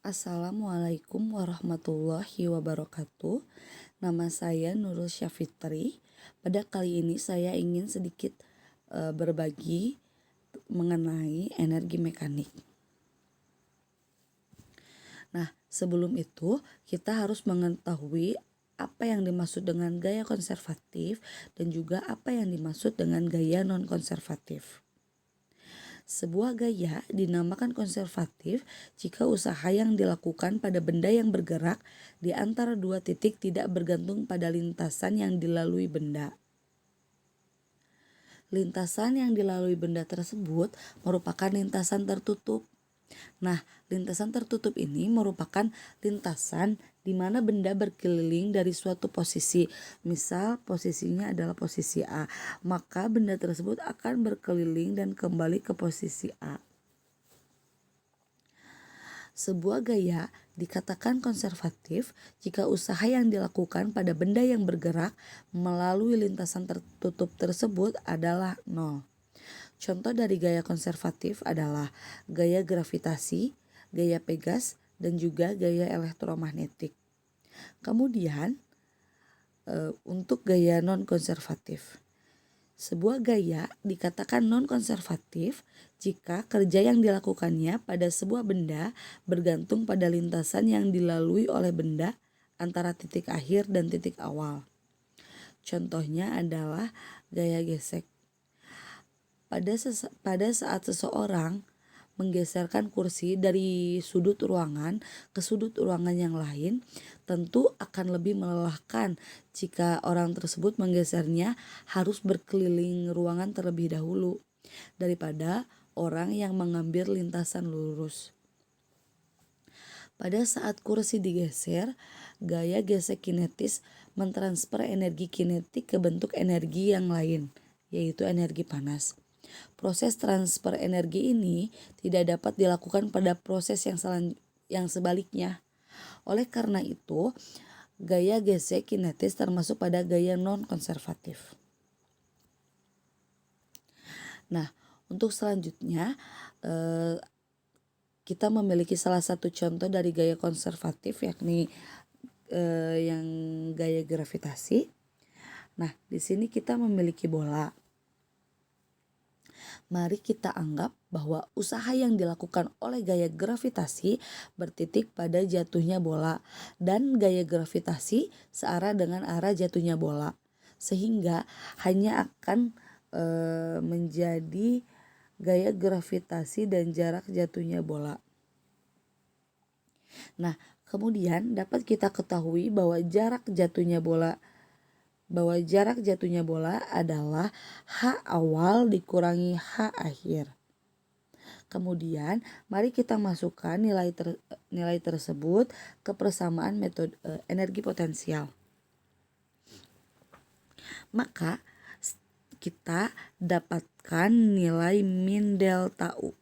Assalamualaikum warahmatullahi wabarakatuh. Nama saya Nurul Syafitri. Pada kali ini saya ingin sedikit berbagi mengenai energi mekanik. Nah, sebelum itu kita harus mengetahui apa yang dimaksud dengan gaya konservatif dan juga apa yang dimaksud dengan gaya non-konservatif. Sebuah gaya dinamakan konservatif jika usaha yang dilakukan pada benda yang bergerak di antara dua titik tidak bergantung pada lintasan yang dilalui benda. Lintasan yang dilalui benda tersebut merupakan lintasan tertutup. Nah, lintasan tertutup ini merupakan lintasan di mana benda berkeliling dari suatu posisi. Misal posisinya adalah posisi A, maka benda tersebut akan berkeliling dan kembali ke posisi A. Sebuah gaya dikatakan konservatif jika usaha yang dilakukan pada benda yang bergerak melalui lintasan tertutup tersebut adalah nol. Contoh dari gaya konservatif adalah gaya gravitasi, gaya Pegas, dan juga gaya elektromagnetik. Kemudian untuk gaya non-konservatif. Sebuah gaya dikatakan non-konservatif jika kerja yang dilakukannya pada sebuah benda bergantung pada lintasan yang dilalui oleh benda antara titik akhir dan titik awal. Contohnya adalah gaya gesek. Pada saat seseorang menggeserkan kursi dari sudut ruangan ke sudut ruangan yang lain, tentu akan lebih melelahkan jika orang tersebut menggesernya harus berkeliling ruangan terlebih dahulu daripada orang yang mengambil lintasan lurus. Pada saat kursi digeser, gaya gesek kinetis mentransfer energi kinetik ke bentuk energi yang lain, yaitu energi panas. Proses transfer energi ini tidak dapat dilakukan pada proses yang sebaliknya. Oleh karena itu, gaya gesek kinetis termasuk pada gaya non-konservatif. Nah, untuk selanjutnya kita memiliki salah satu contoh dari gaya konservatif, yakni yang gaya gravitasi. Nah, di sini kita memiliki bola. Mari kita anggap bahwa usaha yang dilakukan oleh gaya gravitasi bertitik pada jatuhnya bola dan gaya gravitasi searah dengan arah jatuhnya bola, sehingga hanya akan menjadi gaya gravitasi dan jarak jatuhnya bola. Nah, kemudian dapat kita ketahui bahwa jarak jatuhnya bola adalah H awal dikurangi H akhir. Kemudian mari kita masukkan nilai tersebut ke persamaan metode energi potensial. Maka kita dapatkan nilai min delta U.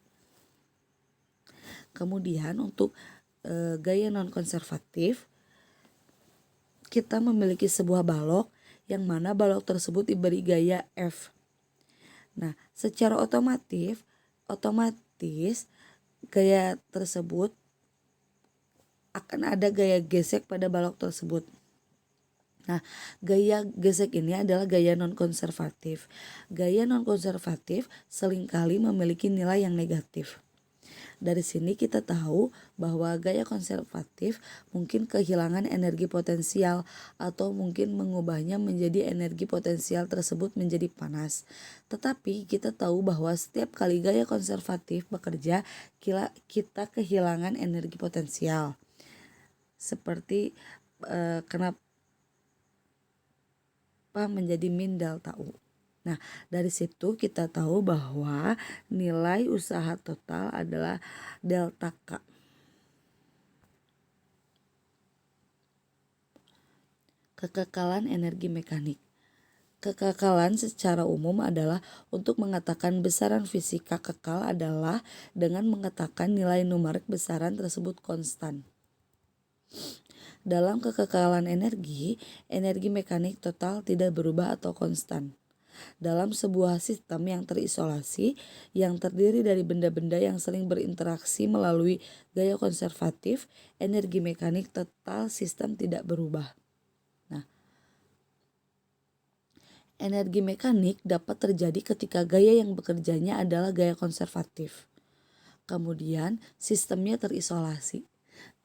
Kemudian untuk gaya non-konservatif, kita memiliki sebuah balok yang mana balok tersebut diberi gaya F. Nah, secara otomatis gaya tersebut akan ada gaya gesek pada balok tersebut. Nah, gaya gesek ini adalah gaya non-konservatif. Gaya non-konservatif seringkali memiliki nilai yang negatif. Dari sini kita tahu bahwa gaya konservatif mungkin kehilangan energi potensial atau mungkin mengubahnya menjadi energi potensial tersebut menjadi panas. Tetapi kita tahu bahwa setiap kali gaya konservatif bekerja, kita kehilangan energi potensial. Seperti kenapa menjadi min delta U. Nah, dari situ kita tahu bahwa nilai usaha total adalah delta K. Kekekalan energi mekanik. Kekekalan secara umum adalah untuk mengatakan besaran fisika kekal adalah dengan mengatakan nilai numerik besaran tersebut konstan. Dalam kekekalan energi mekanik total tidak berubah atau konstan. Dalam sebuah sistem yang terisolasi yang terdiri dari benda-benda yang saling berinteraksi melalui gaya konservatif, energi mekanik total sistem tidak berubah. Nah, energi mekanik dapat terjadi ketika gaya yang bekerjanya adalah gaya konservatif. Kemudian sistemnya terisolasi.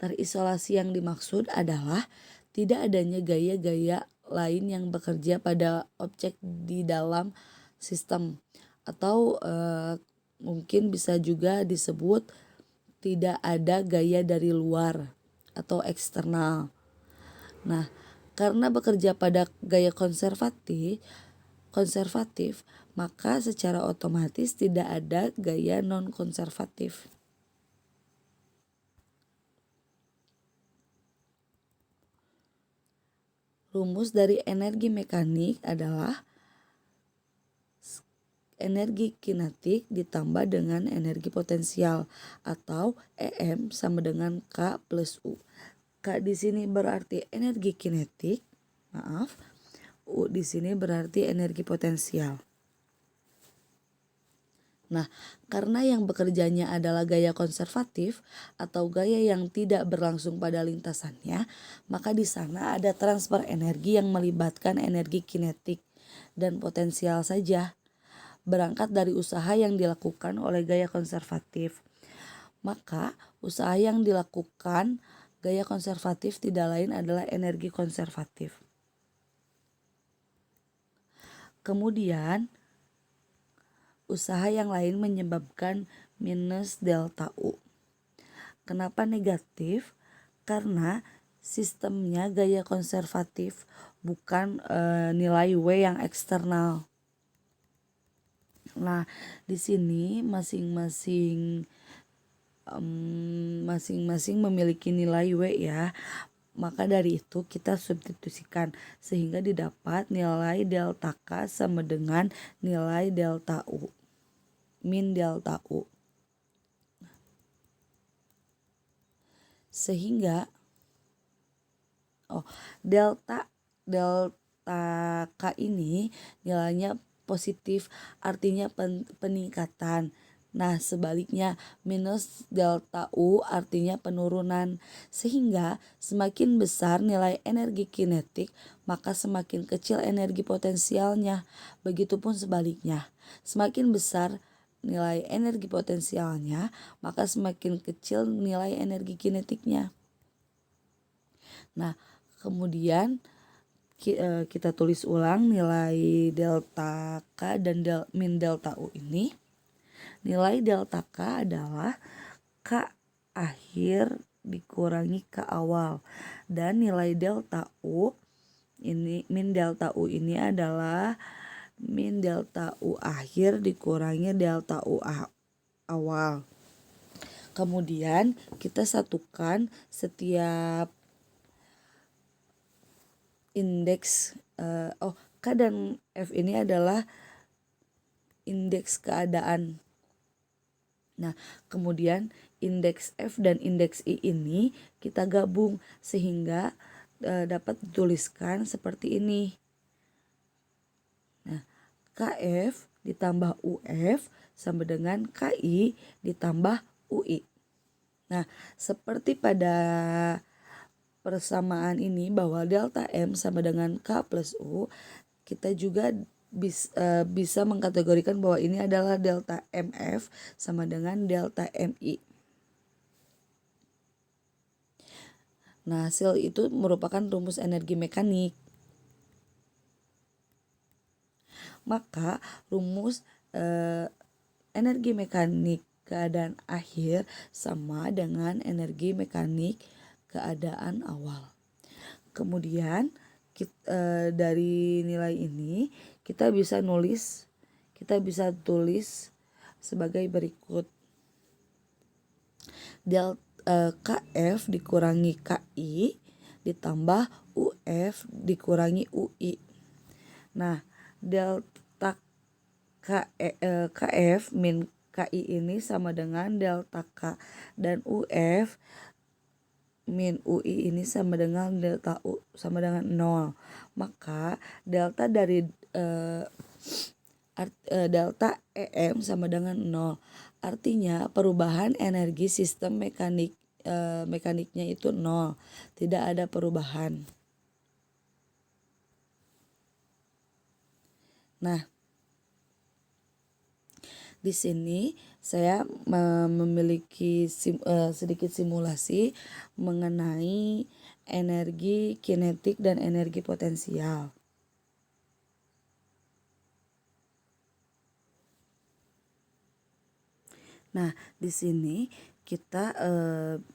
Terisolasi yang dimaksud adalah tidak adanya gaya-gaya lain yang bekerja pada objek di dalam sistem, atau mungkin bisa juga disebut tidak ada gaya dari luar atau eksternal. Nah, karena bekerja pada gaya konservatif, maka secara otomatis tidak ada gaya non-konservatif. Rumus dari energi mekanik adalah energi kinetik ditambah dengan energi potensial, atau EM sama dengan K plus U. K di sini berarti energi kinetik, U di sini berarti energi potensial. Nah, karena yang bekerjanya adalah gaya konservatif atau gaya yang tidak berlangsung pada lintasannya, maka di sana ada transfer energi yang melibatkan energi kinetik dan potensial saja, berangkat dari usaha yang dilakukan oleh gaya konservatif. Maka, usaha yang dilakukan gaya konservatif tidak lain adalah energi konservatif. Kemudian, usaha yang lain menyebabkan minus delta U. Kenapa negatif? Karena sistemnya gaya konservatif, bukan nilai W yang eksternal. Nah, di sini masing-masing memiliki nilai W ya. Maka dari itu kita substitusikan sehingga didapat nilai delta K sama dengan nilai delta U, min delta U. Sehingga delta K ini nilainya positif, artinya peningkatan. Nah, sebaliknya minus delta U artinya penurunan. Sehingga semakin besar nilai energi kinetik, maka semakin kecil energi potensialnya. Begitupun sebaliknya. Semakin besar nilai energi potensialnya, maka semakin kecil nilai energi kinetiknya. Nah, kemudian kita tulis ulang nilai delta K dan min delta U ini. Nilai delta K adalah K akhir dikurangi K awal, dan nilai delta U ini, min delta U ini adalah min delta U akhir dikurangi delta U awal. Kemudian kita satukan setiap indeks K dan F ini adalah indeks keadaan. Nah, kemudian indeks F dan indeks I ini kita gabung sehingga dapat dituliskan seperti ini. Nah, KF ditambah UF sama dengan KI ditambah UI. Nah, seperti pada persamaan ini bahwa delta M sama dengan K plus U, kita juga bisa mengkategorikan bahwa ini adalah delta MF sama dengan delta MI. Nah, hasil itu merupakan rumus energi mekanik. Maka rumus energi mekanik keadaan akhir sama dengan energi mekanik keadaan awal. Kemudian dari nilai ini kita bisa tulis sebagai berikut. KF dikurangi KI ditambah UF dikurangi UI. Nah, delta KF min KI ini sama dengan delta K, dan UF min UI ini sama dengan delta U sama dengan 0. Maka delta dari delta EM sama dengan 0. Artinya perubahan energi sistem mekaniknya itu 0. Tidak ada perubahan. Nah, di sini saya memiliki sedikit simulasi mengenai energi kinetik dan energi potensial. Nah, di sini kita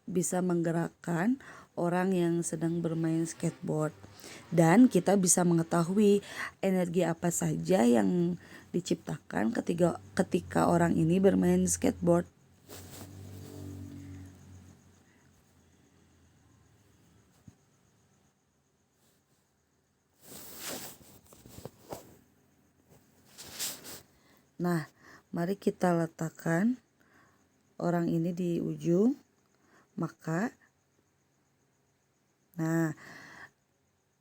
bisa menggerakkan orang yang sedang bermain skateboard dan kita bisa mengetahui energi apa saja yang diciptakan ketika orang ini bermain skateboard. Nah, mari kita letakkan orang ini di ujung, maka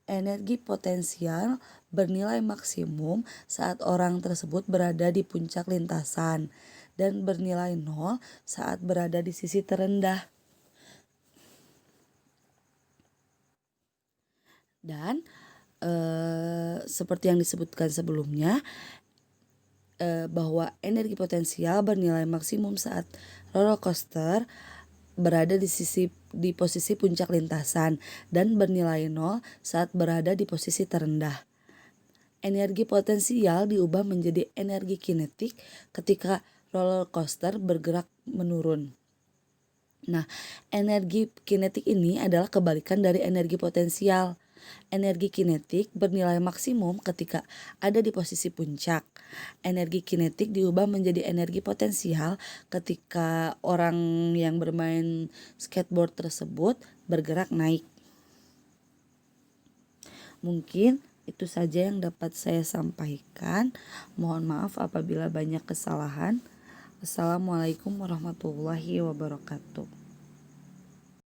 energi potensial bernilai maksimum saat orang tersebut berada di puncak lintasan dan bernilai 0 saat berada di sisi terendah. Dan seperti yang disebutkan sebelumnya, bahwa energi potensial bernilai maksimum saat roller coaster berada di posisi puncak lintasan dan bernilai 0 saat berada di posisi terendah. Energi potensial diubah menjadi energi kinetik ketika roller coaster bergerak menurun. Nah, energi kinetik ini adalah kebalikan dari energi potensial. Energi kinetik bernilai maksimum ketika ada di posisi puncak. Energi kinetik diubah menjadi energi potensial ketika orang yang bermain skateboard tersebut bergerak naik. Mungkin itu saja yang dapat saya sampaikan. Mohon maaf apabila banyak kesalahan. Assalamualaikum warahmatullahi wabarakatuh.